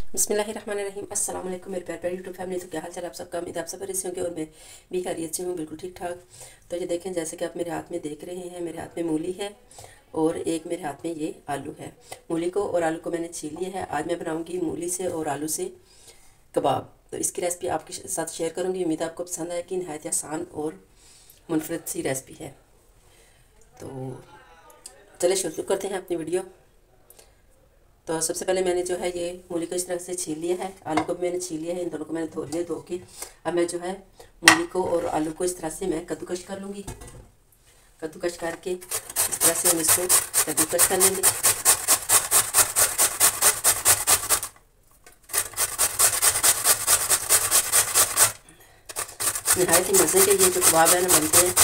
बिस्मिल्लाहिर्रहमानिर्रहीम। अस्सलाम वालेकुम मेरे प्यारे प्यारे यूट्यूब फैमिली। तो क्या हाल चाल आप सबका? उम्मीद है आप सब अच्छे होंगे और मैं भी खैरियत से हूँ, बिल्कुल ठीक ठाक। तो ये देखें, जैसे कि आप मेरे हाथ में देख रहे हैं, मेरे हाथ में मूली है और एक मेरे हाथ में ये आलू है। मूली को और आलू को मैंने छील लिया है। आज मैं बनाऊँगी मूली से और आलू से कबाब। तो इसकी रेसिपी आपके साथ शेयर करूँगी। उम्मीद है आपको पसंद आए कि नहायत आसान और मुनफरद सी रेसिपी है। तो चलिए शुरू करते हैं अपनी वीडियो। तो सबसे पहले मैंने जो है ये मूली को इस तरह से छील लिया है, आलू को भी मैंने छील लिया है। इन दोनों को मैंने धो लिया। धो के अब मैं जो है मूली को और आलू को इस तरह से मैं कद्दूकश कर लूँगी। कद्दूकश करके इस तरह से हम इसको कद्दूकश कर लेंगे। नहायत ही मज़े के ये जो कबाब है ना बनते हैं।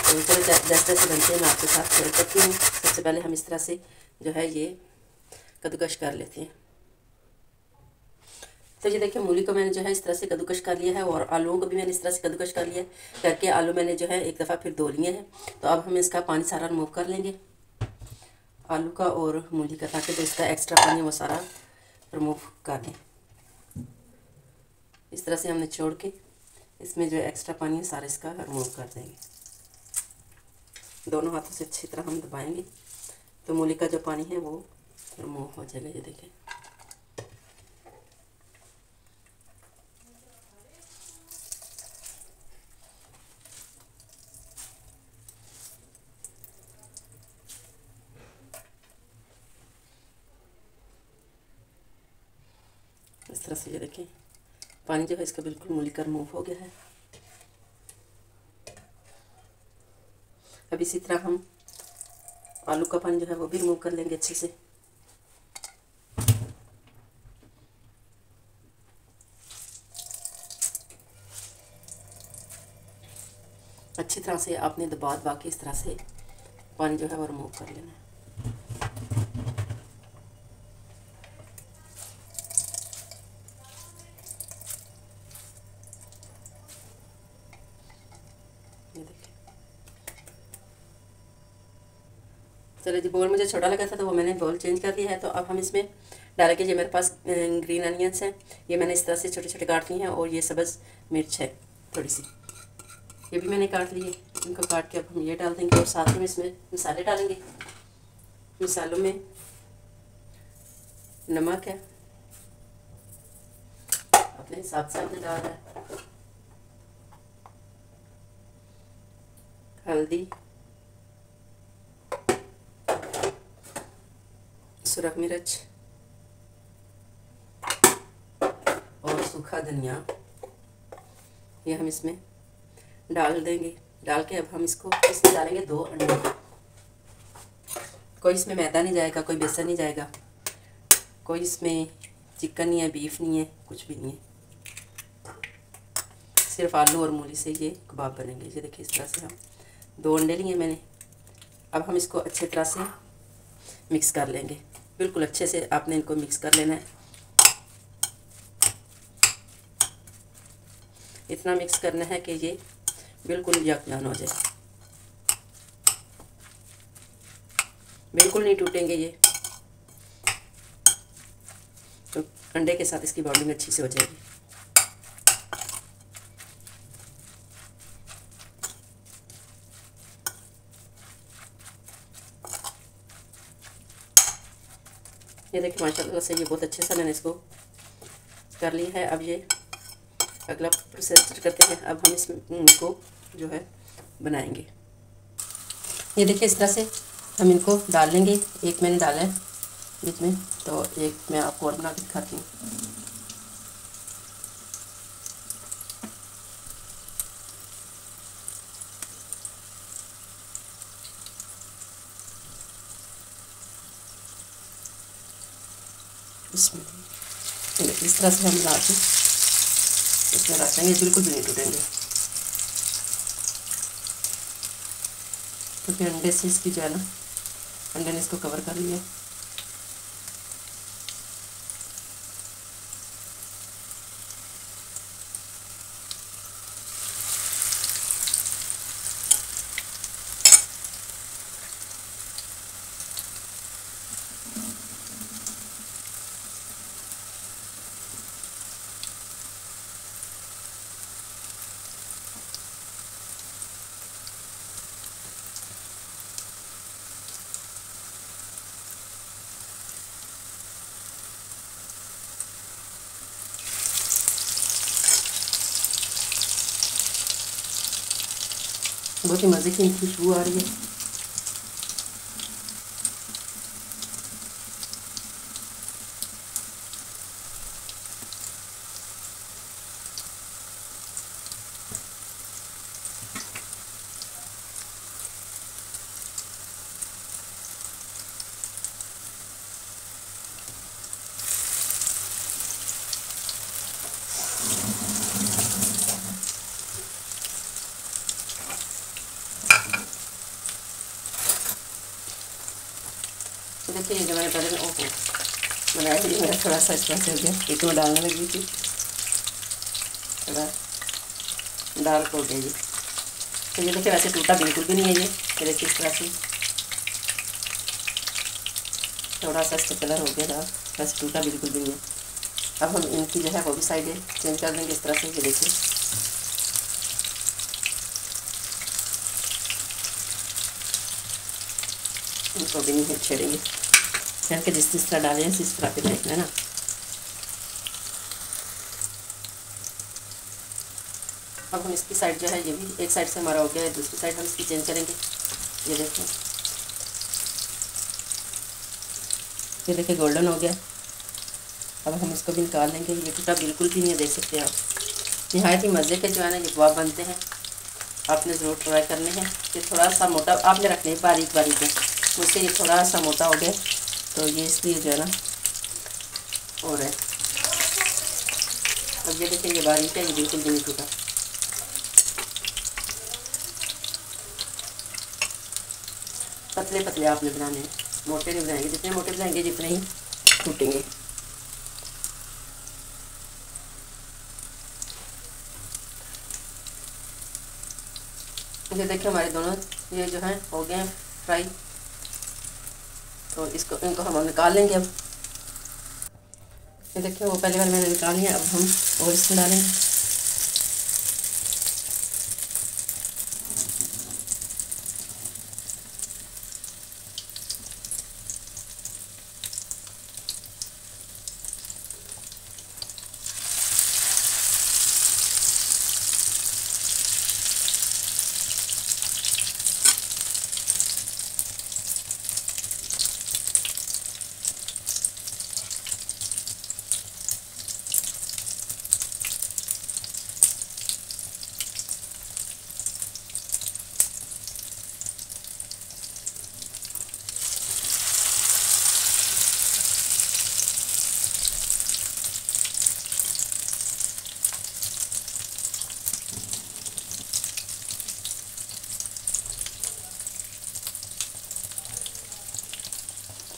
तो चलो जैसे जैसे बनते हैं मैं आपके साथ शेयर करती हूँ। सबसे पहले हम इस तरह से जो है ये कद्दूकश कर लेते हैं। तो ये देखिए, मूली को मैंने जो है इस तरह से कद्दूकश कर लिया है और आलूओं को भी मैंने इस तरह से कद्दूकश कर लिया है। करके आलू मैंने जो है एक दफ़ा फिर धो लिए हैं। तो अब हम इसका पानी सारा रिमूव कर लेंगे, आलू का और मूली का, ताकि जो इसका एक्स्ट्रा पानी वो सारा रिमूव कर दें। इस तरह से हमने छोड़ के इसमें जो एक्स्ट्रा पानी है सारा इसका रिमूव कर देंगे। दोनों हाथों से अच्छी तरह हम दबाएंगे तो मूली का जो पानी है वो रिमूव हो जाएगा। ये देखें, इस तरह से। ये देखें, पानी जो है इसका बिल्कुल मूली का रिमूव हो गया है। अब इसी तरह हम आलू का पानी जो है वो भी रिमूव कर लेंगे अच्छे से। अच्छी तरह से आपने दबा दबा के इस तरह से पानी जो है वो रिमूव कर लेना है। ये देखिए, चलो जी, बोल मुझे छोटा लगा था तो वो मैंने बोल चेंज कर दिया है। तो अब हम इसमें डालेंगे, ये मेरे पास ग्रीन अनियंस हैं, ये मैंने इस तरह से छोटे छोटे काट लिए हैं। और ये सब्ज़ मिर्च है थोड़ी सी, ये भी मैंने काट लिए। इनको काट के अब हम ये डाल देंगे और साथ में इसमें मसाले डालेंगे। मसालों में नमक है, अपने हिसाब से आपने डालना है। हल्दी, सुरख मिर्च और सूखा धनिया, ये हम इसमें डाल देंगे। डाल के अब हम इसमें डालेंगे 2 अंडे। कोई इसमें मैदा नहीं जाएगा, कोई बेसन नहीं जाएगा, कोई इसमें चिकन नहीं है, बीफ नहीं है, कुछ भी नहीं है। सिर्फ आलू और मूली से ये कबाब बनेंगे। ये देखिए, इस तरह से हम 2 अंडे लिए मैंने। अब हम इसको अच्छी तरह से मिक्स कर लेंगे। बिल्कुल अच्छे से आपने इनको मिक्स कर लेना है। इतना मिक्स करना है कि ये बिल्कुल यकजान हो जाए, बिल्कुल नहीं टूटेंगे ये। तो अंडे के साथ इसकी बॉन्डिंग अच्छी से हो जाएगी। ये देखिए, माशाल्लाह से ये बहुत अच्छे से मैंने इसको कर लिया है। अब ये अगला प्रोसेस करते हैं। अब हम इसको जो है बनाएंगे। ये देखिए, इस तरह से हम इनको डाल लेंगे। एक मैंने डाला है बीच में, तो एक मैं आपको और बना के दिखाती हूँ। इसमें इस तरह से हम ला के इसमें रख देंगे, बिल्कुल भी नहीं टूटेंगे, क्योंकि अंडे से इसकी जो है ना, अंडे ने इसको कवर कर लिया। बहुत ही मज़े की खुशबू आ रही है। तो देखिए ये जो मैंने पहले ओहो बनाया ही मेरा थोड़ा सा इस तरह से हो गया, एक में डालने लगी थी, थोड़ा डार्क हो गया ये। तो ये देखिए वैसे टूटा बिल्कुल भी नहीं है ये देखिए इस तरह से थोड़ा सा इसका कलर हो गया डार्क, वैसे टूटा बिल्कुल भी नहीं है। अब हम इनकी जो है वो भी साइडें चेंज कर देंगे इस तरह से। ये देखिए इनको भी नहीं छेड़ेंगे, छेड़ के जिस तरह डालें इस तरह के देखना है ना। अब हम इसकी साइड जो है ये भी एक साइड से हमारा हो गया है, दूसरी साइड हम इसकी चेंज करेंगे। ये देखिए गोल्डन हो गया। अब हम इसको भी निकाल लेंगे। ये टूटा बिल्कुल भी नहीं है, देख सकते हैं आप। नहायत ही मज़े के जो है ना ये कबाब बनते हैं, आपने ज़रूर ट्राई करने हैं। ये थोड़ा सा मोटा आपने रखने हैं, बारीक बारीक है, मुझसे ये थोड़ा सा मोटा हो गया तो ये इसलिए जो है ना हो रहा है। अब ये देखिए ये बारीक है, ये बिल्कुल भी नहीं टूटा। पतले पतले आपने बनाने हैं, मोटे नहीं बनाएंगे, जितने मोटे बनाएंगे जितने ही टूटेंगे। ये देखिए हमारे दोनों ये जो हैं हो गए हैं फ्राई, तो इनको हम निकाल लेंगे। अब ये देखिए वो पहले वाले मैंने निकाल लिया, अब हम और इसमें डालेंगे।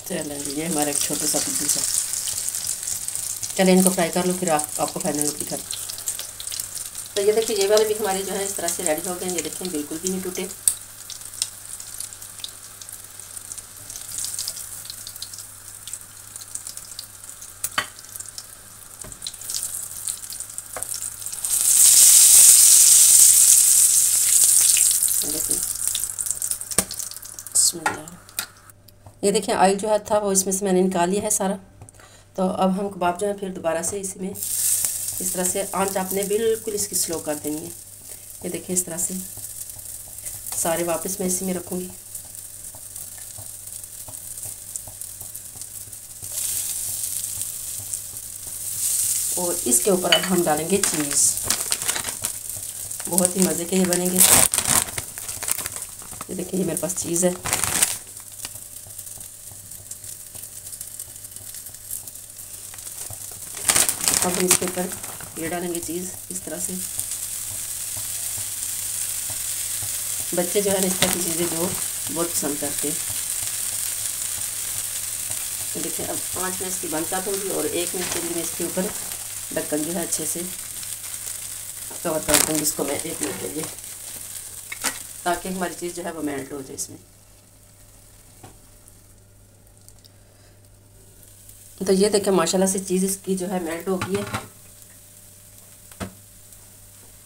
चलें ये हमारा एक छोटा सा पीस है। चलें इनको फ्राई कर लो, फिर आपको फाइनल लुक दिखा। तो ये देखिए ये वाले भी हमारे जो है इस तरह से रेडी हो गए। ये देखिए बिल्कुल भी नहीं टूटे। ये देखिए ऑयल जो है था वो इसमें से मैंने निकाल लिया है सारा। तो अब हम कबाब जो है फिर दोबारा से इसमें इस तरह से आंच आपने बिल्कुल इसकी स्लो कर देनी है। ये देखिए इस तरह से सारे वापस मैं इसी में रखूँगी। और इसके ऊपर अब हम डालेंगे चीज़, बहुत ही मज़े के ये बनेंगे। ये देखिए ये मेरे पास चीज़ है। अब हम इसके ऊपर ये डालेंगे चीज़ इस तरह से। बच्चे जो है इस तरह की चीज़ें जो बहुत पसंद करते हैं। तो देखिए अब 5 मिनट इसकी बंद कर दूँगी और 1 मिनट के लिए मैं इसके ऊपर ढक्कन जो है अच्छे से कवर कर दूँगी इसको मैं 1 मिनट के लिए, ताकि हमारी चीज़ जो है वो मेल्ट हो जाए इसमें। तो ये देखिए माशाल्लाह से चीज़ इसकी जो है मेल्ट हो गई है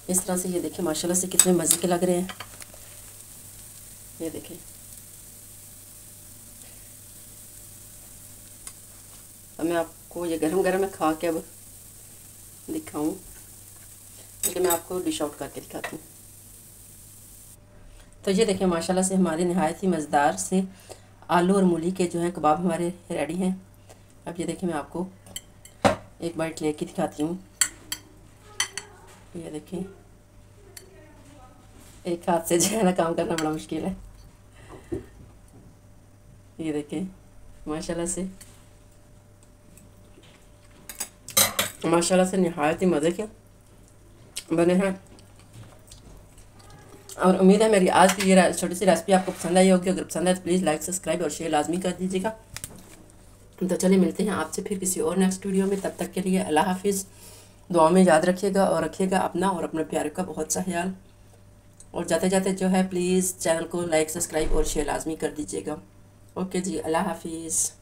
इस तरह से। ये देखिए माशाल्लाह से कितने मज़े के लग रहे हैं। ये देखिए अब मैं आपको ये गरम गरम में खा के अब दिखाऊं, क्योंकि मैं आपको डिश आउट करके दिखाती हूँ। तो ये देखें माशाल्लाह से हमारे नहायत ही मज़ेदार से आलू और मूली के जो है कबाब हमारे रेडी हैं। अब ये देखें मैं आपको एक बाइट लेके दिखाती हूँ। ये देखें एक हाथ से जो है ना काम करना बड़ा मुश्किल है। ये देखें माशाल्लाह से नहायत ही मज़े के बने हैं। और उम्मीद है मेरी आज की ये छोटी सी रेसिपी आपको पसंद आई होगी। अगर पसंद आए तो प्लीज़ लाइक सब्सक्राइब और शेयर लाजमी कर दीजिएगा। तो चलिए मिलते हैं आपसे फिर किसी और नेक्स्ट वीडियो में। तब तक के लिए अल्लाह हाफिज़। दुआ में याद रखिएगा और रखिएगा अपना और अपने प्यारे का बहुत सा ख्याल। और जाते जाते जो है प्लीज़ चैनल को लाइक सब्सक्राइब और शेयर लाजमी कर दीजिएगा। ओके जी, अल्लाह हाफिज़।